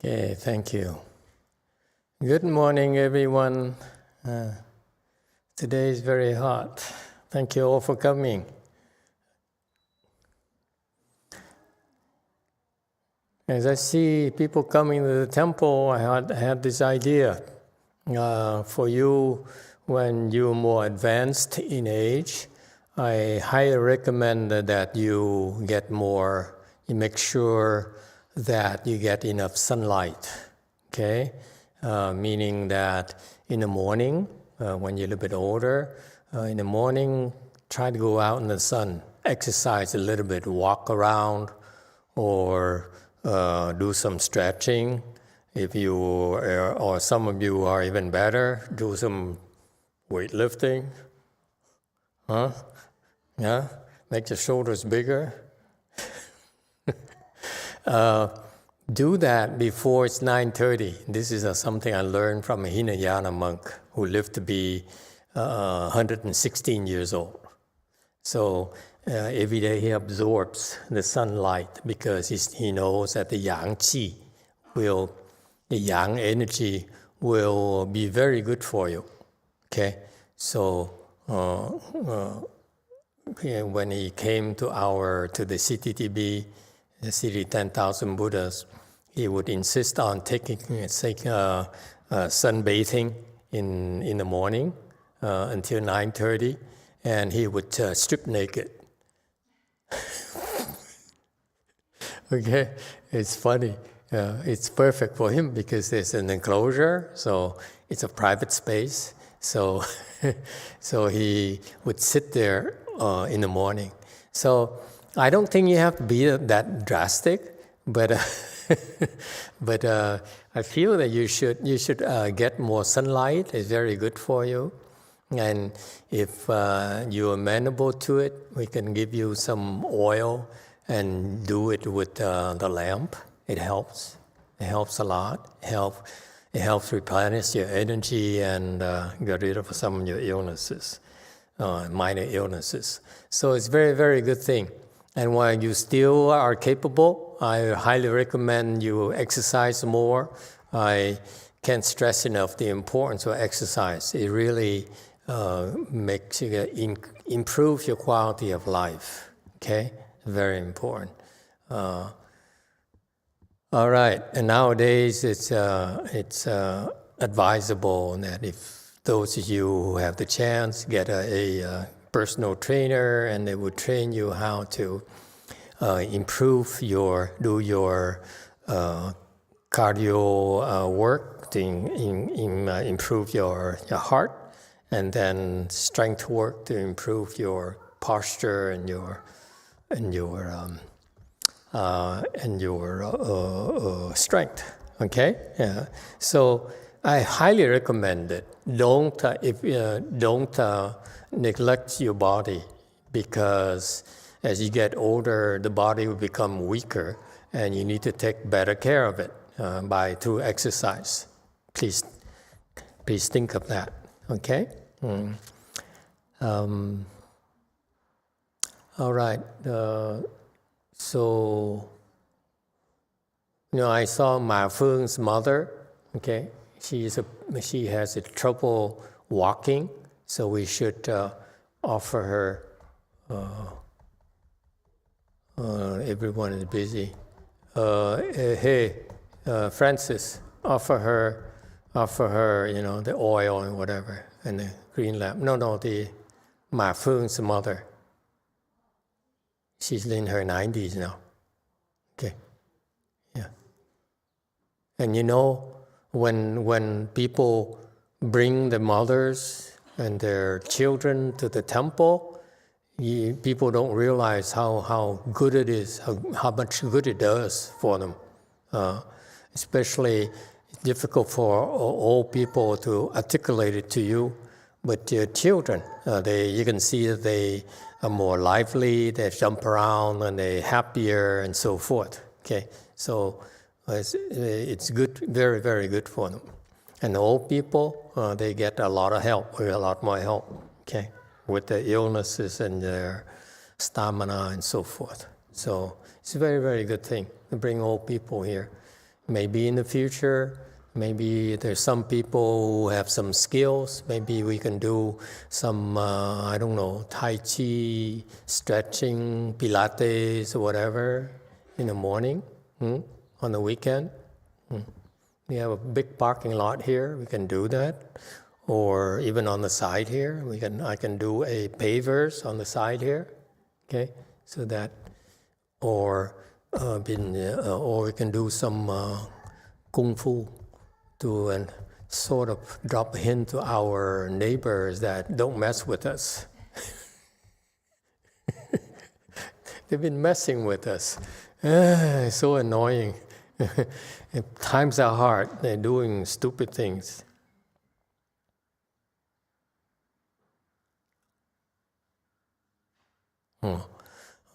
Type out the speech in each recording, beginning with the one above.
Okay, thank you. Good morning, everyone. Today is very hot. Thank you all for coming. As I see people coming to the temple, I had this idea for you when you're more advanced in age. I highly recommend that you make sure that you get enough sunlight, okay? Meaning that in the morning, when you're a little bit older, in the morning, try to go out in the sun, exercise a little bit, walk around, or do some stretching. If you, or some of you are even better, do some weightlifting. Yeah, make your shoulders bigger. Do that before it's 9:30. This is something I learned from a Hinayana monk who lived to be 116 years old. So every day he absorbs the sunlight because he knows that the yang energy will be very good for you. Okay, so when he came to the CTTB, the City 10,000 Buddhas, he would insist on taking sunbathing in the morning until 9:30, and he would strip naked. Okay, it's funny. It's perfect for him because there's an enclosure, so it's a private space. So, so he would sit there in the morning. So I don't think you have to be that drastic, but I feel that you should get more sunlight. It's very good for you. And if you're amenable to it, we can give you some oil and do it with the lamp. It helps. It helps a lot. It helps replenish your energy and get rid of some of your illnesses, minor illnesses. So it's a very, very good thing. And while you still are capable, I highly recommend you exercise more. I can't stress enough the importance of exercise. It really makes you improve your quality of life. Okay, very important. All right, and nowadays it's advisable that if those of you who have the chance get a personal trainer, and they would train you how to do your cardio work to improve your heart, and then strength work to improve your posture and your strength. Okay, yeah. So I highly recommend it. Don't neglect your body, because as you get older, the body will become weaker, and you need to take better care of it through exercise. Please think of that. Okay. All right. So I saw Ma Feng's mother. Okay, she has trouble walking. So we should offer her. Everyone is busy. Hey, Francis, offer her, the oil and whatever, and the green lamp. No, the Ma Feng's mother. She's in her 90s now. Okay, yeah. And when people bring the mothers and their children to the temple, people don't realize how good it is, how much good it does for them. Especially, it's difficult for old people to articulate it to you, but your children, you can see that they are more lively, they jump around, and they're happier, and so forth. Okay, so it's good, very, very good for them. And the old people, they get a lot of help, a lot more help, okay, with their illnesses and their stamina and so forth. So it's a very, very good thing to bring old people here. maybe in the future, maybe there's some people who have some skills. Maybe we can do some, I don't know, Tai Chi, stretching, Pilates, or whatever in the morning, on the weekend. We have a big parking lot here. We can do that. Or even on the side here, I can do a pavers on the side here. Okay, so that, or we can do some kung fu to sort of drop a hint to our neighbors that don't mess with us. They've been messing with us. It's so annoying. Times are hard. They're doing stupid things.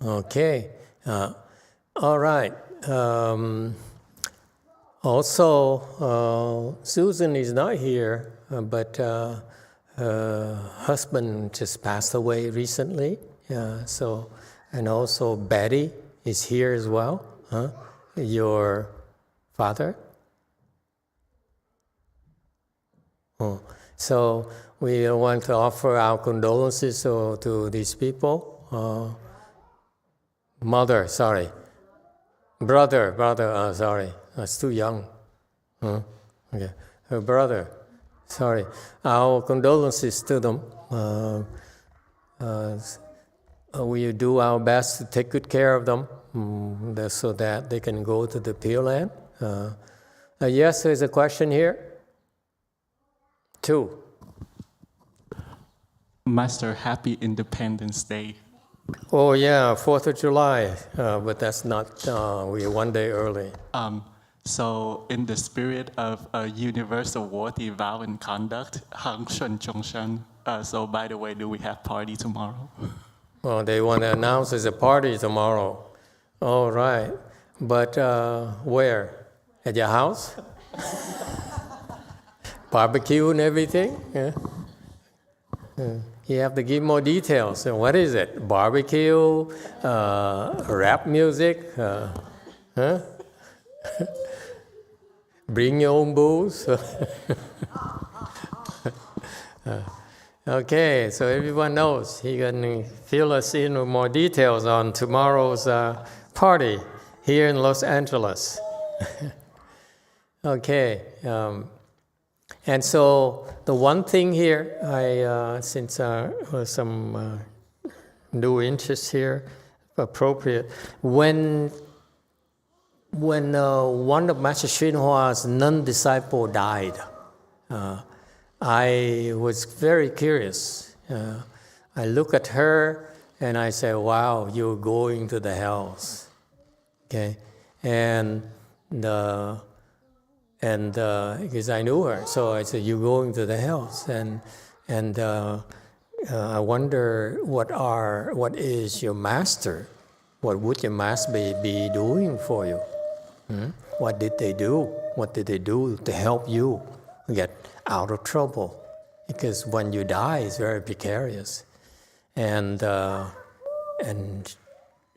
Okay. All right. Also, Susan is not here, but her husband just passed away recently. And also Betty is here as well. Your father. So we want to offer our condolences to these people. Brother, sorry, that's too young. Okay, her brother, sorry. Our condolences to them. We do our best to take good care of them, so that they can go to the Pureland. Yes, there's a question here. 2. Master, happy Independence Day. Oh yeah, 4th of July, but that's not, we're one day early. So in the spirit of a universal worthy vow and conduct, Hang Shun Chong Shan, so by the way, do we have party tomorrow? Well, they want to announce there's a party tomorrow. All right, but where? At your house? Barbecue and everything? Yeah. You have to give more details. So what is it? Barbecue, rap music, bring your own booze. Okay, so everyone knows. He can fill us in with more details on tomorrow's party here in Los Angeles. Okay. And so the one thing here, since was some new interest here, appropriate, when one of Master YongHua's non-disciple died, I was very curious. I look at her and I say, wow, you're going to the hells. Okay, and because I knew her, so I said, "You're going to the hells," and I wonder what is your master? What would your master be doing for you? What did they do? What did they do to help you get out of trouble? Because when you die, it's very precarious, and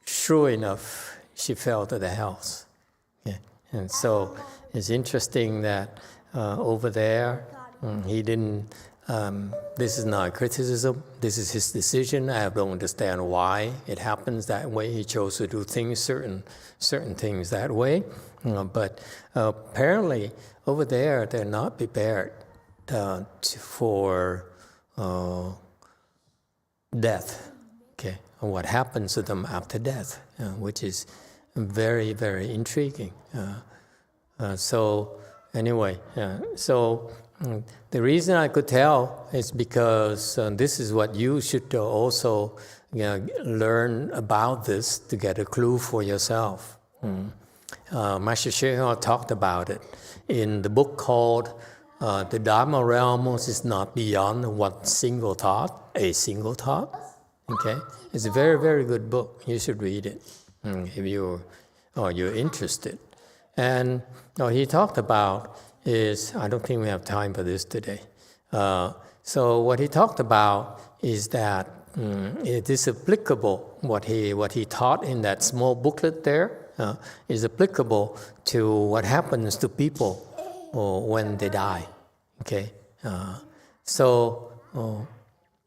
sure enough, she fell to the hells. Yeah. And so it's interesting that over there, he didn't, this is not criticism, this is his decision. I don't understand why it happens that way. He chose to do things, certain things that way. But apparently, over there, they're not prepared for death, okay, and what happens to them after death, which is very, very intriguing. So anyway, so the reason I could tell is because this is what you should also learn about this to get a clue for yourself. Master YongHua talked about it in the book called The Dharma Realm is Not Beyond One Single Thought, a Single Thought. Okay, it's a very, very good book. You should read it if you're interested. And he talked about is, I don't think we have time for this today. So what he talked about is that it is applicable, what he taught in that small booklet there, is applicable to what happens to people when they die. Okay, so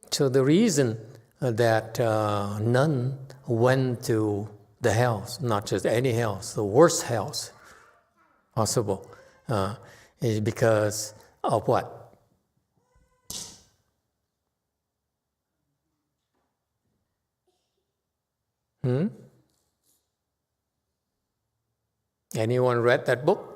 the reason that none went to the hells, not just any hells, the worst hells possible, is because of what? Anyone read that book?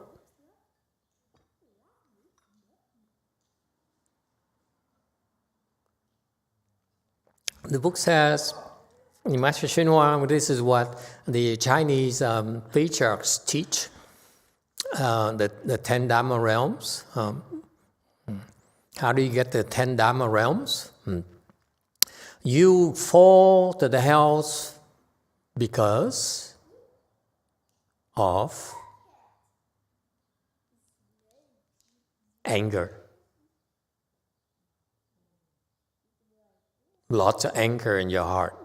The book says, in Master YongHua, this is what the Chinese patriarchs teach, the 10 Dharma realms. How do you get the 10 Dharma realms? You fall to the hells because of anger. Lots of anger in your heart.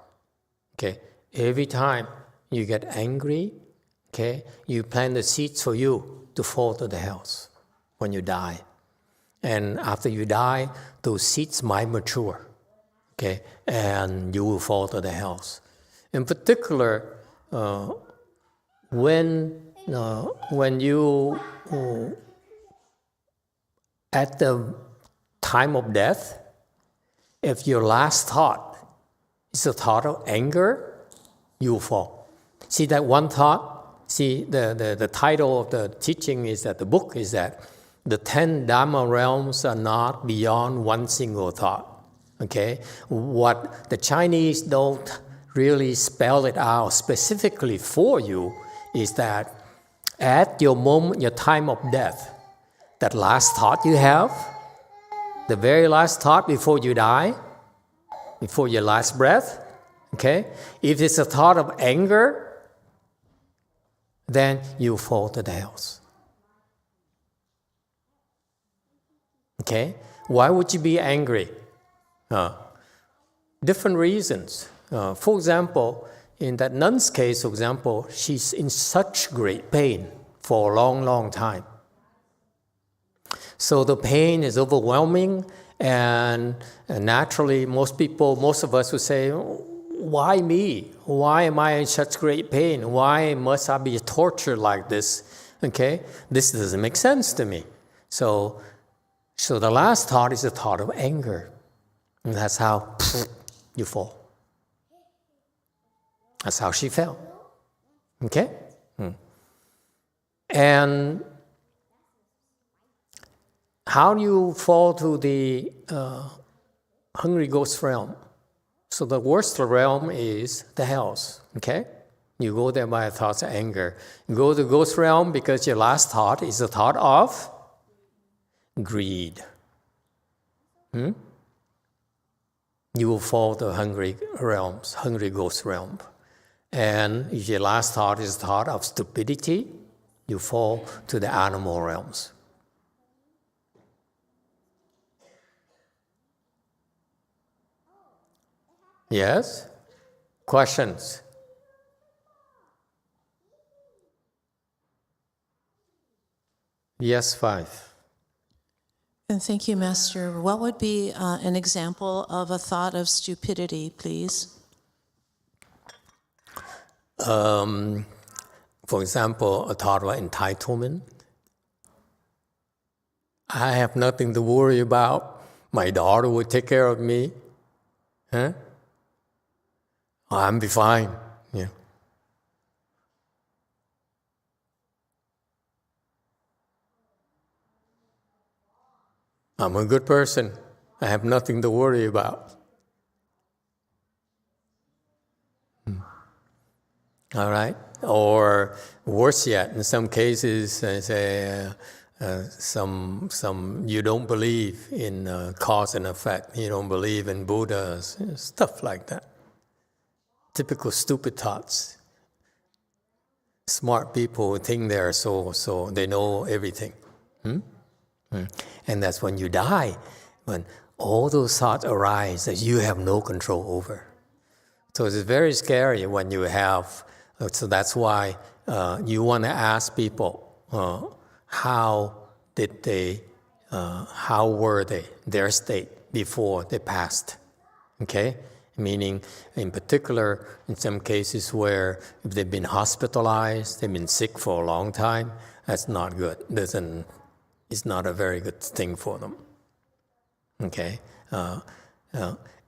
Okay, every time you get angry, okay, you plant the seeds for you to fall to the hells when you die. And after you die, those seeds might mature, okay, and you will fall to the hells. In particular, when you, at the time of death, if your last thought is a thought of anger, you will fall. See that one thought? See, the title of the teaching is that, the book is that, the 10 Dharma realms are not beyond one single thought. Okay? What the Chinese don't really spell it out specifically for you is that at your moment, your time of death, that last thought you have, the very last thought before you die, before your last breath, okay? If it's a thought of anger, then you fall to the hells. Okay? Why would you be angry? Different reasons. For example, in that nun's case, for example, she's in such great pain for a long, long time. So the pain is overwhelming, and naturally, most of us would say, why me? Why am I in such great pain? Why must I be tortured like this? Okay, this doesn't make sense to me. So the last thought is a thought of anger. And that's how you fall. That's how she fell. Okay? And how do you fall to the hungry ghost realm? So the worst realm is the hells, okay? You go there by thoughts of anger. You go to the ghost realm because your last thought is the thought of greed. You will fall to hungry realms, hungry ghost realm. And if your last thought is the thought of stupidity, you fall to the animal realms. Yes? Questions? Yes, 5. And thank you, Master. What would be an example of a thought of stupidity, please? For example, a thought of entitlement. I have nothing to worry about. My daughter will take care of me. Huh? I'm be fine. Yeah. I'm a good person. I have nothing to worry about. All right? Or worse yet, in some cases, say you don't believe in cause and effect. You don't believe in Buddhas, stuff like that. Typical stupid thoughts. Smart people think they're so they know everything. And that's when you die, when all those thoughts arise that you have no control over. So it's very scary when you have So that's why you want to ask people how were they, their state before they passed, okay? Meaning, in particular, in some cases where if they've been hospitalized, they've been sick for a long time, that's not good. It's not a very good thing for them, okay?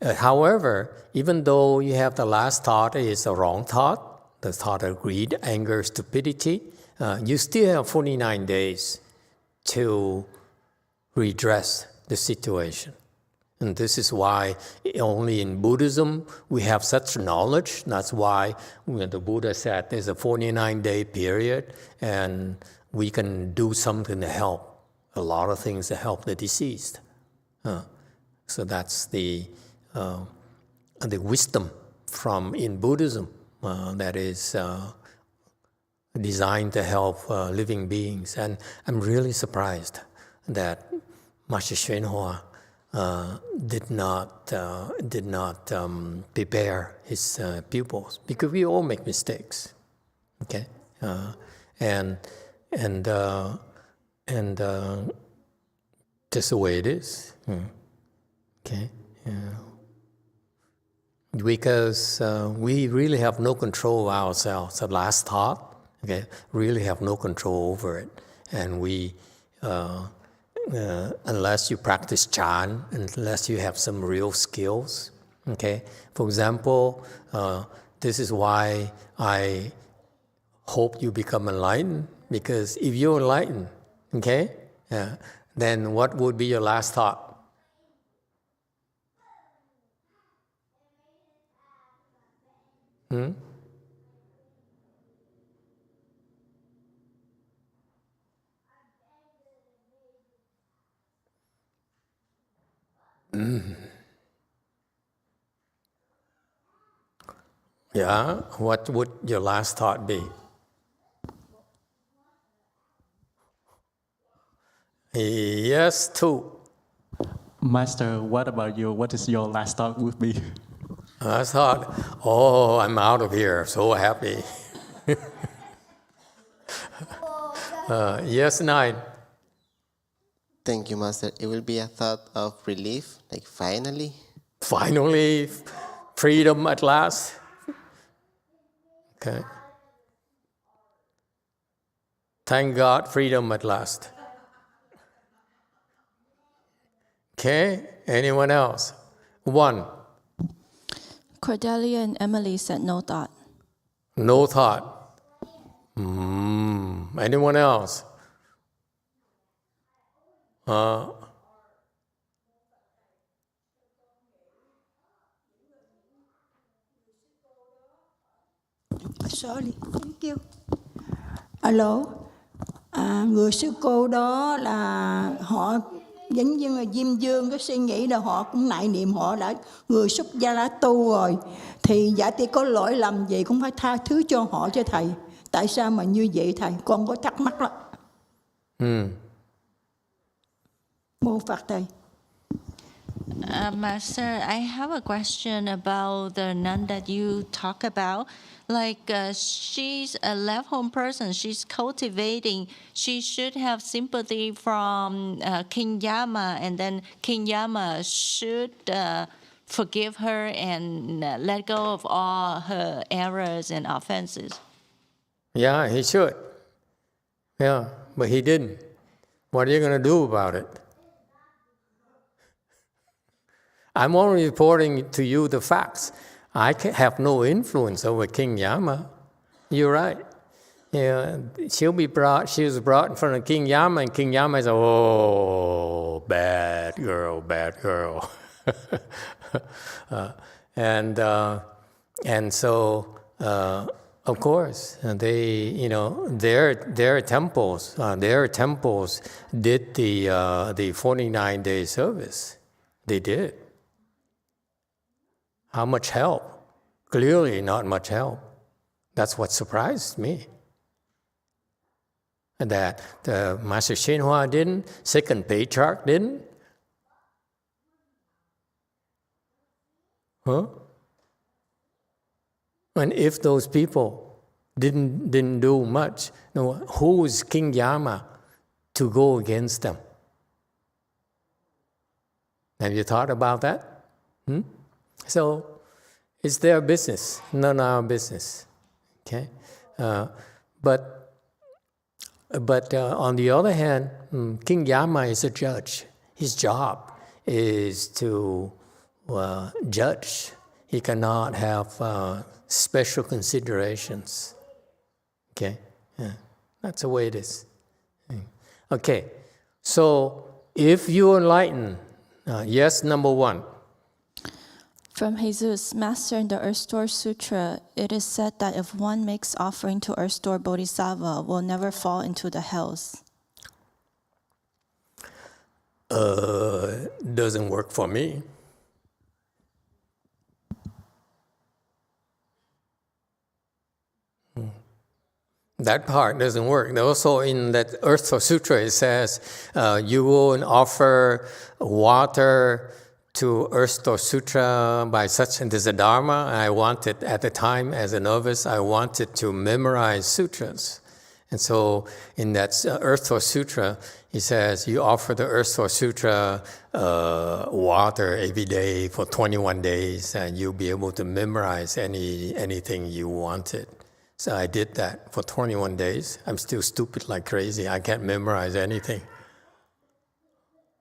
However, even though you have the last thought is a wrong thought, the thought of greed, anger, stupidity, you still have 49 days to redress the situation. And this is why only in Buddhism we have such knowledge. That's why when the Buddha said there's a 49-day period and we can do something to help, a lot of things to help the deceased. So that's the wisdom from in Buddhism that is designed to help living beings. And I'm really surprised that Master YongHua did not prepare his pupils, because we all make mistakes, okay? And just the way it is, okay? Because we really have no control of ourselves. The last thought, okay, really have no control over it, and we. Unless you practice Chan, unless you have some real skills, okay? For example, this is why I hope you become enlightened, because if you're enlightened, okay, then what would be your last thought? Yeah, what would your last thought be? Yes, too. Master, what about you? What is your last thought would be? I thought, oh, I'm out of here, so happy. Yes, 9. Thank you, Master. It will be a thought of relief, like finally. Finally, freedom at last. Okay. Thank God, freedom at last. Okay, anyone else? 1. Cordelia and Emily said no thought. No thought. Anyone else? Sorry, thank you. Alo, người sư cô đó là họ giống như là Diêm Dương cái suy nghĩ là họ cũng nại niệm, họ đã người xuất gia đã tu rồi, thì giả tỷ có lỗi lầm gì cũng phải tha thứ cho họ cho thầy. Tại sao mà như vậy thầy? Con có thắc mắc lắm. Mô Phật thầy. Master, I have a question about the nun that you talk about. Like, she's a left-home person. She's cultivating. She should have sympathy from King Yama, and then King Yama should forgive her and let go of all her errors and offenses. Yeah, he should. Yeah, but he didn't. What are you going to do about it? I'm only reporting to you the facts. I have no influence over King Yama. You're right. Yeah, she was brought in front of King Yama, and King Yama said, "Oh, bad girl, bad girl." And so, of course, they, their temples did the 49-day service. They did. How much help? Clearly not much help. That's what surprised me. That the Master YongHua didn't, second patriarch didn't. Huh? And if those people didn't do much. No, who is King Yama to go against them? Have you thought about that? So it's their business, not our business. Okay, but on the other hand, King Yama is a judge. His job is to judge. He cannot have special considerations. Okay, that's the way it is. Okay, so if you enlighten, yes, number one. From Jesus, Master, in the Earth Store Sutra, it is said that if one makes offering to Earth Store Bodhisattva, will never fall into the hells. Doesn't work for me. That part doesn't work. Also in that Earth Store Sutra, it says, you go and offer water to Earth Store Sutra by such, and there's a Dharma. I wanted, at the time as a novice, I wanted to memorize sutras. And so in that Earth Store Sutra, he says, you offer the Earth Store Sutra water every day for 21 days, and you'll be able to memorize anything you wanted. So I did that for 21 days. I'm still stupid like crazy. I can't memorize anything.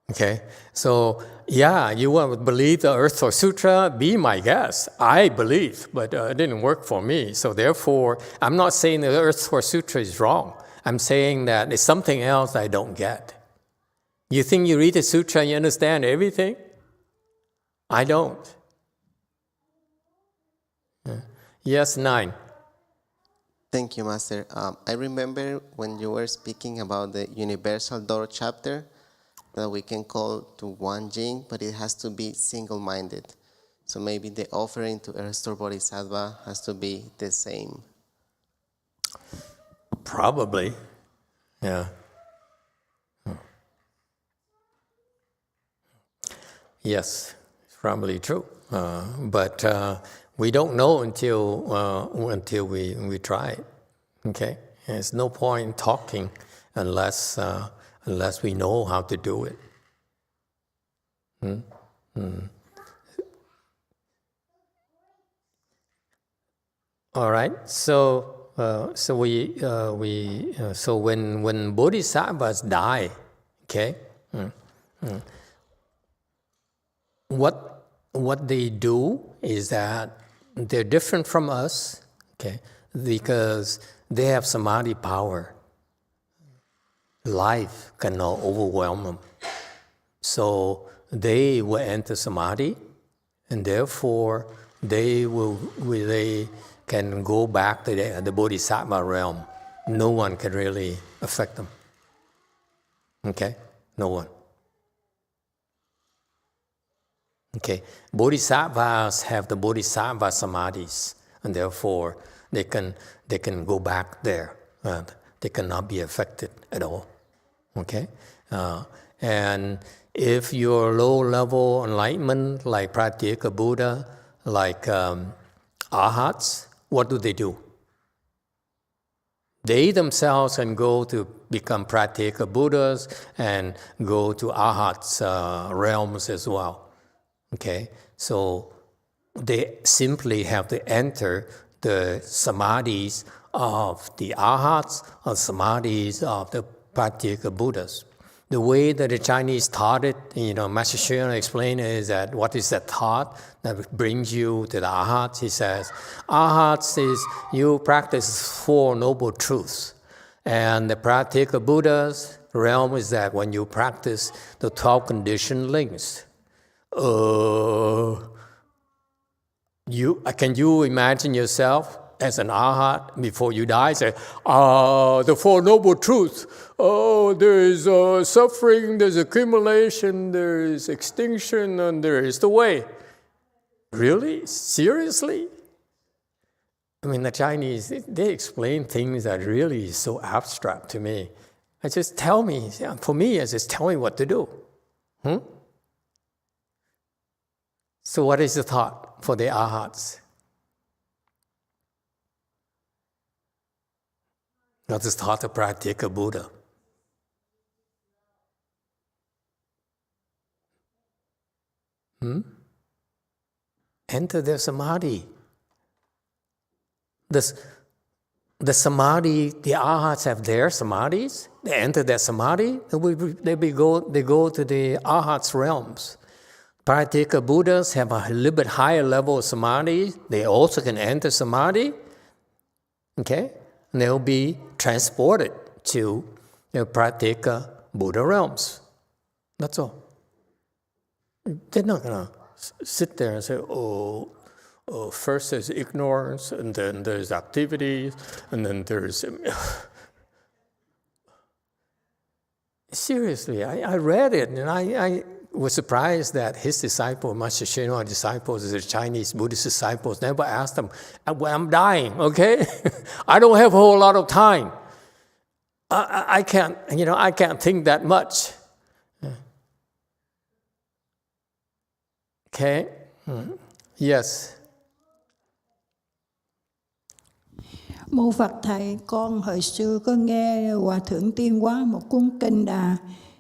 Okay, so yeah, you want to believe the Earth Store Sutra? Be my guest. I believe, but it didn't work for me. So therefore, I'm not saying the Earth Store Sutra is wrong. I'm saying that it's something else I don't get. You think you read the sutra and you understand everything? I don't. Yes, 9. Thank you, Master. I remember when you were speaking about the Universal Door chapter, that we can call to one jing, but it has to be single-minded. So maybe the offering to Earth Store Bodhisattva has to be the same. Probably, yeah. Yes, it's probably true. But we don't know until we try it. Okay, there's no point talking unless we know how to do it. All right. So when bodhisattvas die, okay, what they do is that they're different from us, okay, because they have samadhi power. Life cannot overwhelm them. So they will enter samadhi, and therefore they can go back to the bodhisattva realm. No one can really affect them. Okay? No one. Okay. Bodhisattvas have the bodhisattva samadhis, and therefore they can go back there. They cannot be affected at all. Okay? And if you're low-level enlightenment, like Pratyeka Buddha, like Arhats, what do? They themselves can go to become Pratyeka Buddhas and go to Arhats realms as well. Okay? So they simply have to enter the samadhis of the Arhats or samadhis of the Pratyeka Buddhas. The way that the Chinese taught it, Master Hsuan explained is that what is that thought that brings you to the Arhats? He says, Arhats is you practice 4 noble truths. And the Pratyeka Buddha's realm is that when you practice the 12 conditioned links. Can you imagine yourself as an Arhat before you die? Say, the 4 noble truths. There is suffering, there's accumulation, there is extinction, and there is the way. Really? Seriously? I mean, the Chinese, they explain things that really is so abstract to me. For me, it's just tell me what to do. So what is the thought for the Arhats? That is taught to Pratyeka Buddha. Enter their samadhi. The samadhi, the arhats have their samadhis. They enter their samadhi. They go to the arhats realms. Pratyeka Buddhas have a little bit higher level of samadhi. They also can enter samadhi. Okay? And they'll be transported to the Pratyeka Buddha realms. That's all. They're not going to sit there and say, first there's ignorance, and then there's activities, and then there's... Seriously, I read it, and I was surprised that his disciple, Master Hsuan disciples, the Chinese Buddhist disciples, never asked him, I'm dying, okay? I don't have a whole lot of time. I can't think that much. Okay? Yes. Mô Phật Thầy, con hồi xưa có nghe Hòa Thượng Tiên Hóa một cuốn kinh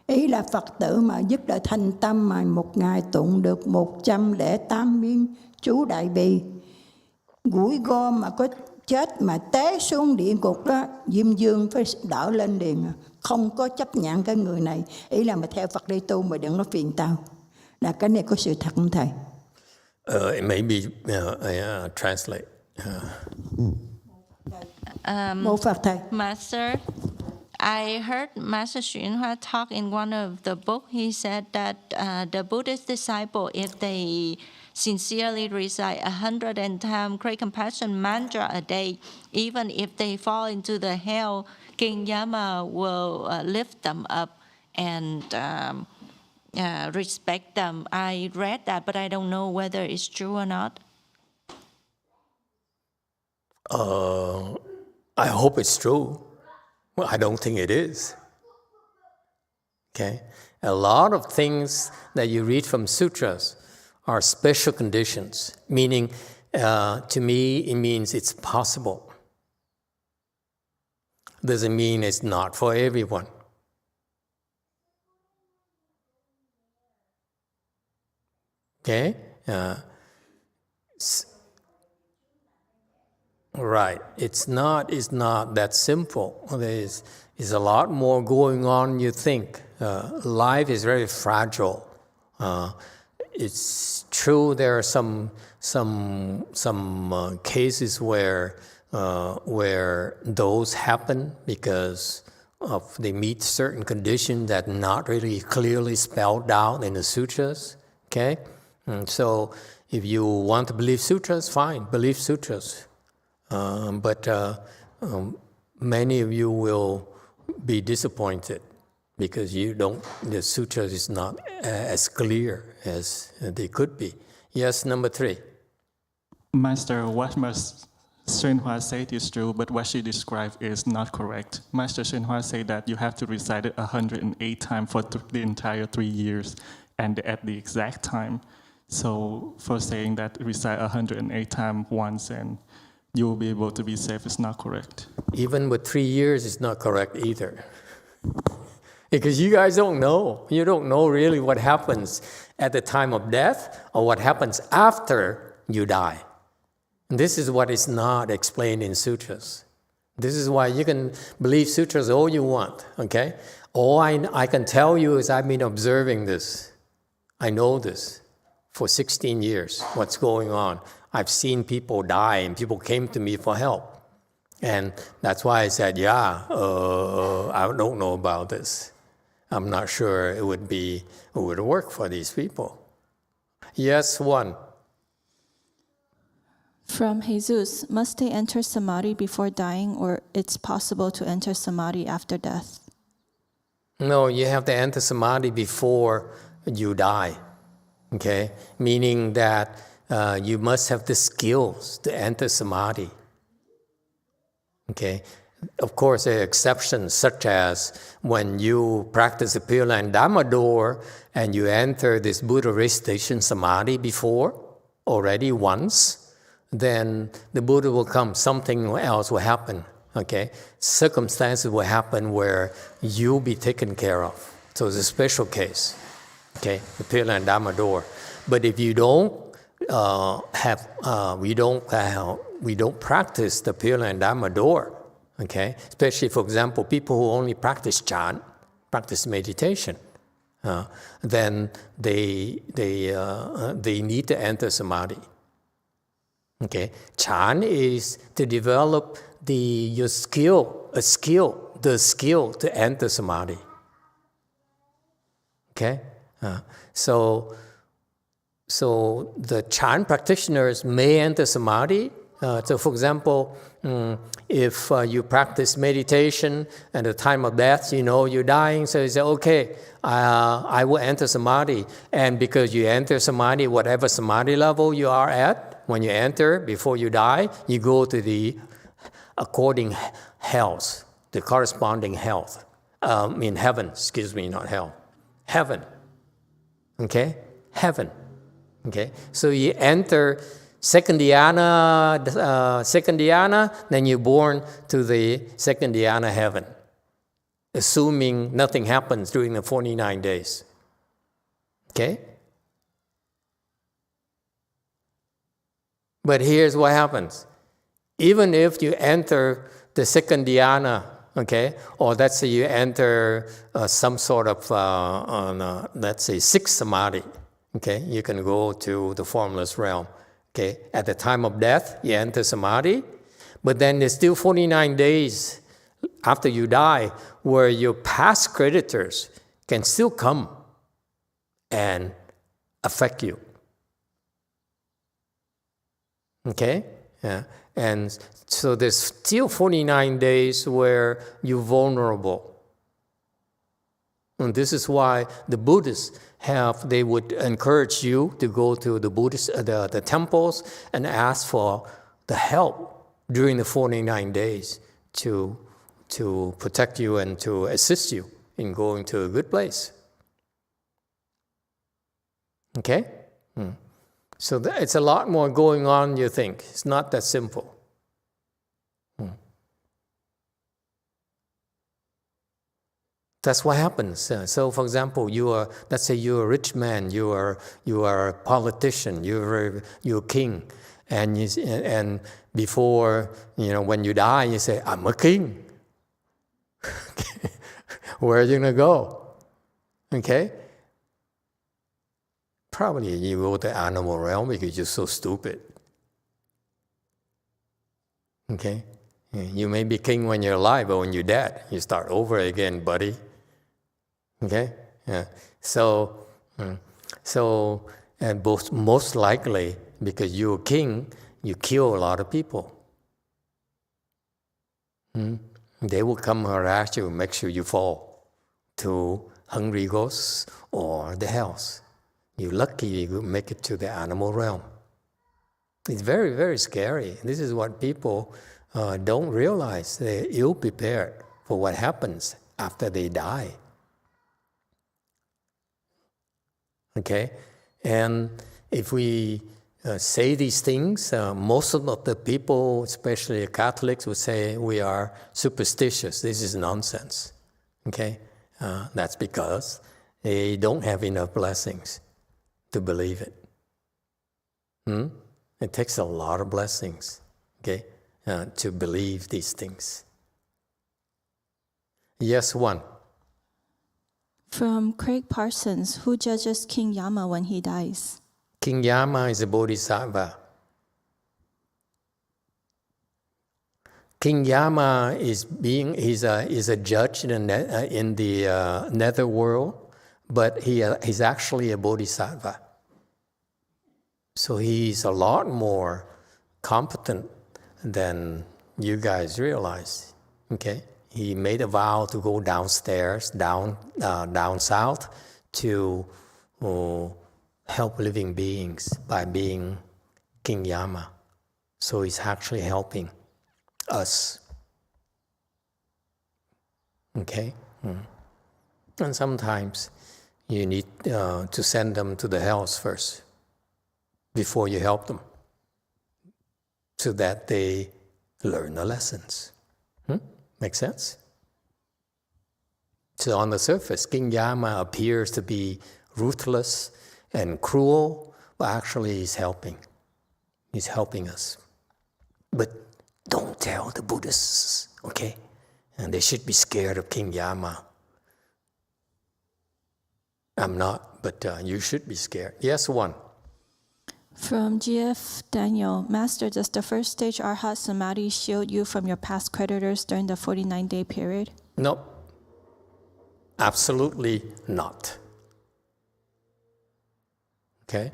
ý là Phật tử mà giúp đỡ thành tâm mà một ngày tụng được 108 miếng chú Đại Bi. Gũi gom mà có chết mà té xuống địa ngục đó, Diêm Dương phải đỡ lên liền, không có chấp nhận cái người này. Ý là mà theo Phật đi tu mà đừng có phiền tao. Là cái này có sự thật không Thầy? Maybe translate. Mô Phật Thầy. Master, I heard Master YongHua talk in one of the book. He said that the Buddhist disciple, if they sincerely recite 110 great compassion mantra a day, even if they fall into the hell, King Yama will lift them up and respect them. I read that, but I don't know whether it's true or not. I hope it's true. Well, I don't think it is. Okay? A lot of things that you read from sutras are special conditions, meaning, to me, it means it's possible. Doesn't mean it's not for everyone. Okay? Right. It's not that simple. There's a lot more going on than you think. Life is very fragile. It's true there are some cases where those happen because they meet certain conditions that not really clearly spelled out in the sutras. Okay? And so if you want to believe sutras, fine, believe sutras. But many of you will be disappointed because the sutras is not as clear as they could be. Yes, number 3. Master, what Master YongHua said is true, but what she described is not correct. Master YongHua said that you have to recite it 108 times for the entire 3 years and at the exact time. So for saying that recite 108 times once and you will be able to be safe is not correct. Even with 3 years, it's not correct either. Because you guys don't know. You don't know really what happens at the time of death or what happens after you die. And this is what is not explained in sutras. This is why you can believe sutras all you want, okay? All I can tell you is I've been observing this. I know this for 16 years, what's going on. I've seen people die and people came to me for help. And that's why I said, I don't know about this. I'm not sure it would work for these people. Yes, one. From Jesus, must they enter samadhi before dying, or it's possible to enter samadhi after death? No, you have to enter samadhi before you die. Okay? Meaning that you must have the skills to enter samadhi. Okay? Of course, there are exceptions, such as when you practice the Pureland Dharma door and you enter this Buddha recitation samadhi before, already once, then the Buddha will come, something else will happen. okay, circumstances will happen where you'll be taken care of. So it's a special case, okay, the Pureland Dharma door. But if you don't we don't practice the Pureland Dharma door, okay, especially, for example, people who only practice chant, practice meditation, then they need to enter samadhi. Okay, chant is to develop the skill to enter samadhi. Okay, so the chant practitioners may enter samadhi. So, for example, if you practice meditation at the time of death, you know you're dying, so you say, okay, I will enter samadhi. And because you enter samadhi, whatever samadhi level you are at, when you enter, before you die, you go to the according health, the corresponding health. Heaven, excuse me, not hell. Heaven. Okay? Heaven. Okay? So you enter second dhyana, then you're born to the second dhyana heaven, assuming nothing happens during the 49 days. Okay? But here's what happens. Even if you enter the second dhyana, okay, or let's say you enter some sort of, let's say, sixth samadhi, okay, you can go to the formless realm. Okay, at the time of death, you enter samadhi, but then there's still 49 days after you die where your past creditors can still come and affect you. Okay? Yeah. And so there's still 49 days where you're vulnerable. And this is why the Buddhists they would encourage you to go to the Buddhist, the temples and ask for the help during the 49 days to protect you and to assist you in going to a good place. Okay? So it's a lot more going on than you think. It's not that simple. That's what happens. So, for example, let's say you're a rich man, you are a politician, you're a king, and before, when you die, you say, I'm a king. Where are you gonna go? Okay? Probably you go to animal realm because you're so stupid. Okay? You may be king when you're alive, but when you're dead, you start over again, buddy. Okay? Yeah. So and most likely, because you're a king, you kill a lot of people. They will come harass you, make sure you fall to hungry ghosts or the hells. You're lucky you make it to the animal realm. It's very, very scary. This is what people don't realize. They're ill-prepared for what happens after they die. Okay? And if we say these things, most of the people, especially Catholics, would say we are superstitious. This is nonsense. Okay? That's because they don't have enough blessings to believe it. It takes a lot of blessings, okay, to believe these things. Yes, one. From Craig Parsons, who judges King Yama when he dies? King Yama is a bodhisattva. King Yama is a judge in the netherworld, but he's actually a bodhisattva. So he's a lot more competent than you guys realize. Okay, he made a vow to go downstairs, down south, to help living beings by being King Yama. So he's actually helping us. Okay, and sometimes you need to send them to the hells first before you help them, so that they learn the lessons. Make sense? So on the surface, King Yama appears to be ruthless and cruel, but actually he's helping. He's helping us. But don't tell the Buddhists, okay? And they should be scared of King Yama. I'm not, but you should be scared. Yes, one. From GF Daniel, Master, does the first stage Arhat Samadhi shield you from your past creditors during the 49-day period? Nope. Absolutely not. Okay?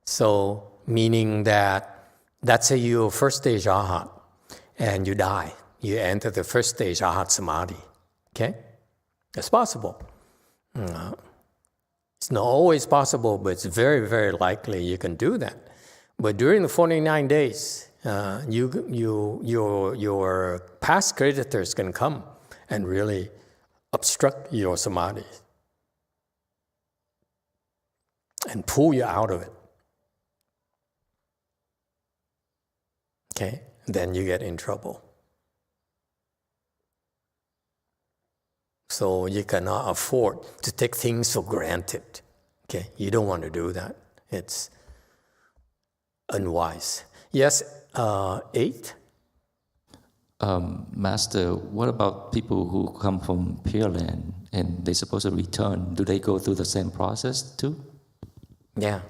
So, meaning that, let's say you're first stage Arhat and you die. You enter the first stage Arhat Samadhi. Okay? It's possible. It's not always possible, but it's very, very likely you can do that. But during the 49 days, your past creditors can come and really obstruct your samadhi and pull you out of it. Okay? Then you get in trouble. So you cannot afford to take things for granted. Okay? You don't want to do that. It's unwise. Yes, 8? Master, what about people who come from Pureland and they're supposed to return? Do they go through the same process too? Yeah,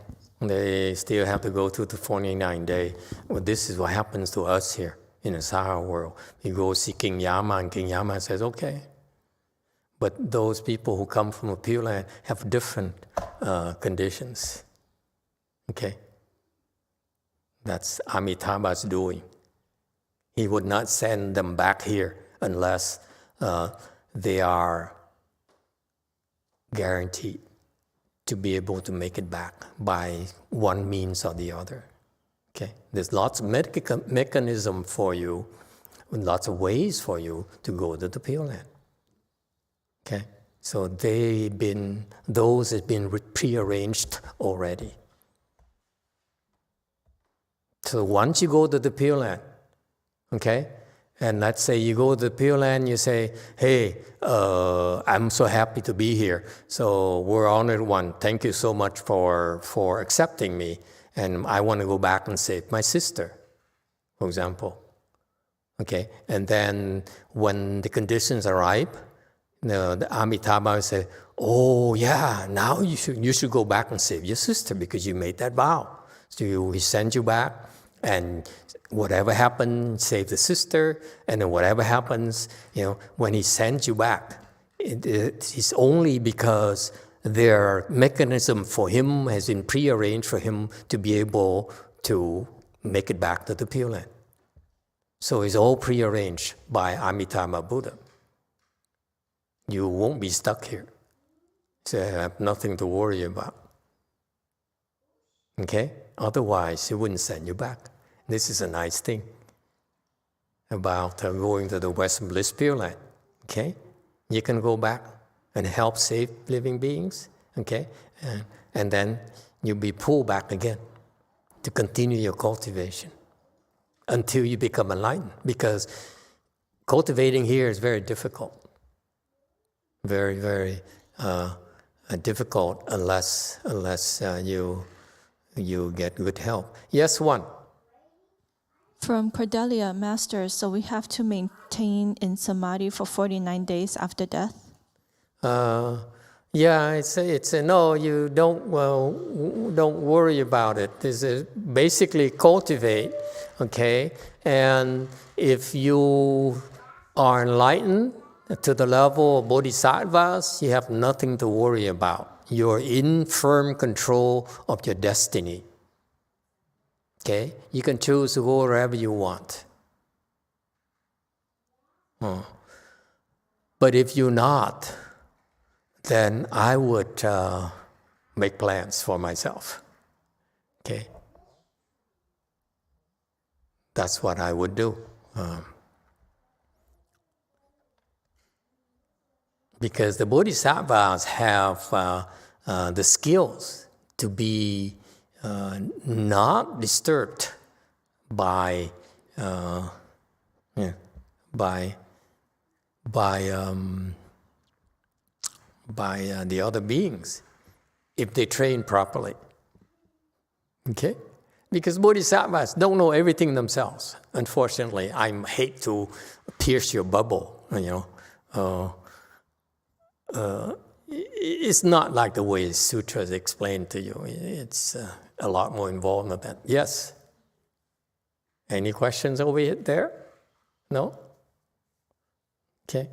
they still have to go through the 49-day. Well, this is what happens to us here in the Sahara world. We go see King Yama, and King Yama says, okay. But those people who come from a Pure Land have different conditions. Okay? That's Amitabha's doing. He would not send them back here unless they are guaranteed to be able to make it back by one means or the other. Okay? There's lots of mechanism for you, lots of ways for you to go to the Pure Land. Okay, so those have been prearranged already. So once you go to the Pure Land, okay, and let's say you go to the Pure Land, you say, hey, I'm so happy to be here. So we're honored one. Thank you so much for accepting me. And I want to go back and save my sister, for example. Okay, and then when the conditions are ripe, the Amitabha said, oh yeah, now you should go back and save your sister because you made that vow. So he sends you back, and whatever happens, save the sister, and then whatever happens, when he sends you back, it's only because their mechanism for him has been prearranged for him to be able to make it back to the Pure Land. So it's all prearranged by Amitabha Buddha. You won't be stuck here. So you have nothing to worry about. Okay? Otherwise, he wouldn't send you back. This is a nice thing about going to the Western Bliss Pure Land. Okay? You can go back and help save living beings. Okay? And then you'll be pulled back again to continue your cultivation until you become enlightened. Because cultivating here is very difficult. Very, very difficult unless you get good help. Yes, one. From Cordelia, Master, so we have to maintain in samadhi for 49 days after death? Yeah, it's no, you don't worry about it. This is basically cultivate, okay? And if you are enlightened to the level of bodhisattvas, you have nothing to worry about. You're in firm control of your destiny. Okay? You can choose to go wherever you want. But if you're not, then I would make plans for myself. Okay? That's what I would do. Because the bodhisattvas have the skills to be not disturbed by the other beings if they train properly. Okay? Because bodhisattvas don't know everything themselves. Unfortunately, I hate to pierce your bubble, it's not like the way sutras explain to you. It's a lot more involved than that. Yes? Any questions over there? No? Okay.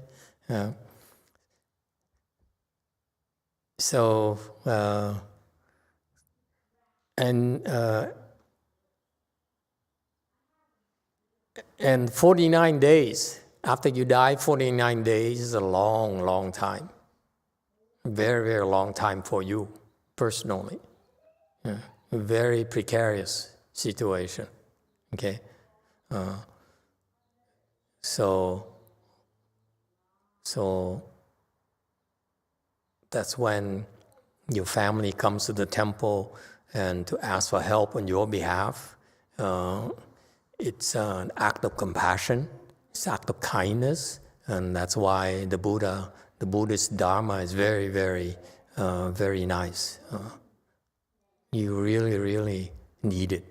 And 49 days, after you die, 49 days is a long, long time. Very, very long time for you, personally. A very precarious situation. Okay? So that's when your family comes to the temple and to ask for help on your behalf. It's an act of compassion, it's an act of kindness, and that's why the Buddhist Dharma is very, very, very nice. You really, really need it.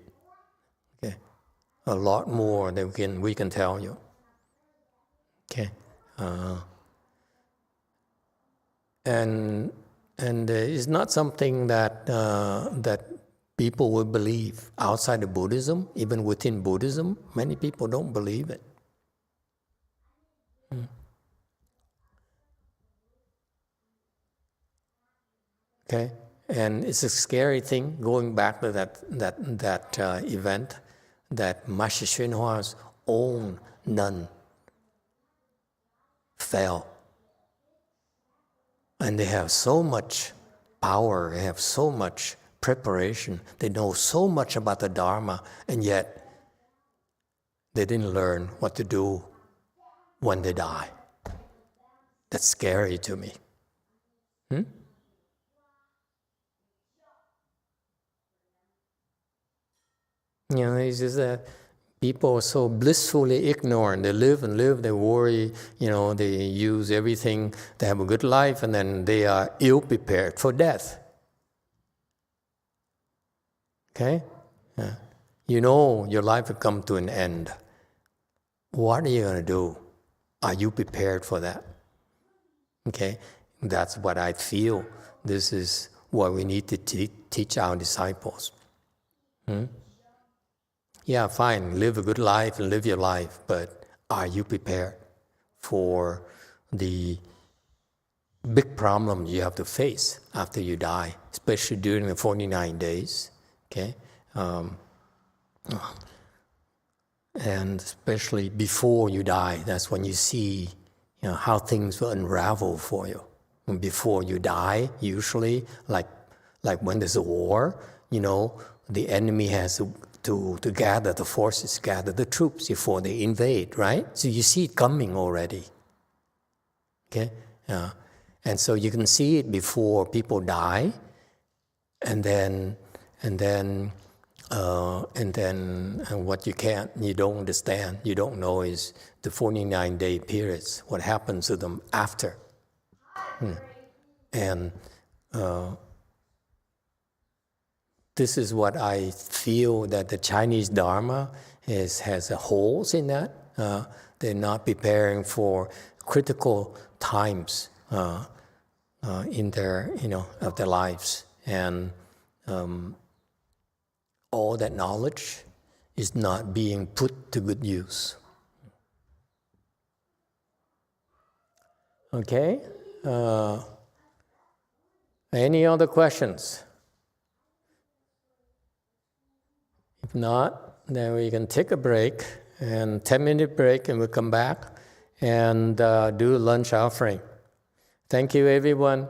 Okay, a lot more than we can tell you. Okay, and it's not something that people will believe outside of Buddhism. Even within Buddhism, many people don't believe it. Okay, and it's a scary thing. Going back to that event, that Master Xuanhua's own nun fell, and they have so much power. They have so much preparation. They know so much about the Dharma, and yet they didn't learn what to do when they die. That's scary to me. It's just that people are so blissfully ignorant. They live and live, they worry, they use everything, they have a good life, and then they are ill-prepared for death. Okay? Your life will come to an end. What are you going to do? Are you prepared for that? Okay? That's what I feel. This is what we need to teach our disciples. Yeah, fine, live a good life and live your life, but are you prepared for the big problem you have to face after you die, especially during the 49 days, okay? And especially before you die, that's when you see how things will unravel for you. And before you die, usually, like when there's a war, the enemy has to gather the forces, gather the troops before they invade, right? So you see it coming already. Okay? And so you can see it before people die, and what you don't understand, you don't know is the 49-day periods, what happens to them after. And this is what I feel that the Chinese Dharma has holes in that. They're not preparing for critical times in their of their lives, and all that knowledge is not being put to good use. Okay. Any other questions? If not, then we can take a break, and 10-minute break, and we'll come back and do lunch offering. Thank you, everyone.